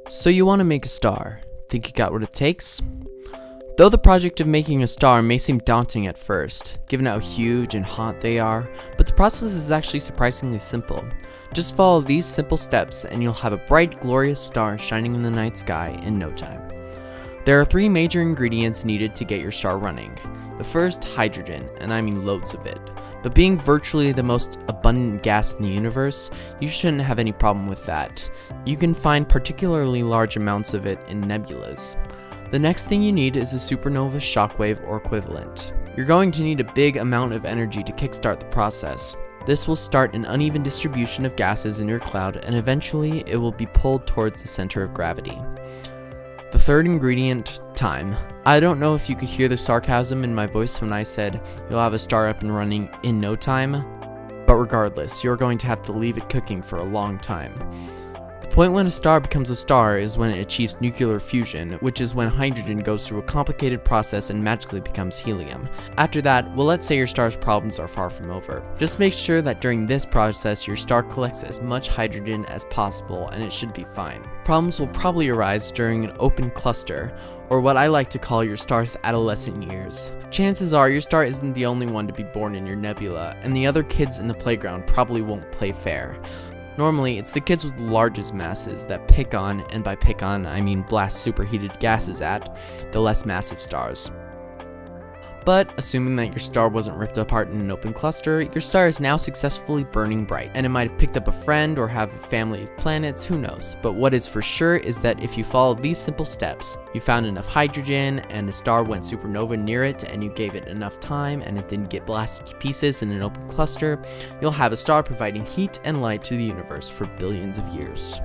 So you want to make a star. Think you got what it takes? Though the project of making a star may seem daunting at first, given how huge and hot they are, but the process is actually surprisingly simple. Just follow these simple steps and you'll have a bright, glorious star shining in the night sky in no time. There are 3 major ingredients needed to get your star running. The first, hydrogen, and I mean loads of it. But being virtually the most abundant gas in the universe, you shouldn't have any problem with that. You can find particularly large amounts of it in nebulas. The next thing you need is a supernova shockwave or equivalent. You're going to need a big amount of energy to kickstart the process. This will start an uneven distribution of gases in your cloud, and eventually it will be pulled towards the center of gravity. The third ingredient, time. I don't know if you could hear the sarcasm in my voice when I said you'll have a star up and running in no time, but regardless, you're going to have to leave it cooking for a long time. The point when a star becomes a star is when it achieves nuclear fusion, which is when hydrogen goes through a complicated process and magically becomes helium. After that, well, let's say your star's problems are far from over. Just make sure that during this process your star collects as much hydrogen as possible and it should be fine. Problems will probably arise during an open cluster, or what I like to call your star's adolescent years. Chances are your star isn't the only one to be born in your nebula, and the other kids in the playground probably won't play fair. Normally, it's the kids with the largest masses that pick on, and by pick on, I mean blast superheated gases at, the less massive stars. But, assuming that your star wasn't ripped apart in an open cluster, your star is now successfully burning bright, and it might have picked up a friend or have a family of planets, who knows. But what is for sure is that if you follow these simple steps, you found enough hydrogen, and a star went supernova near it, and you gave it enough time, and it didn't get blasted to pieces in an open cluster, you'll have a star providing heat and light to the universe for billions of years.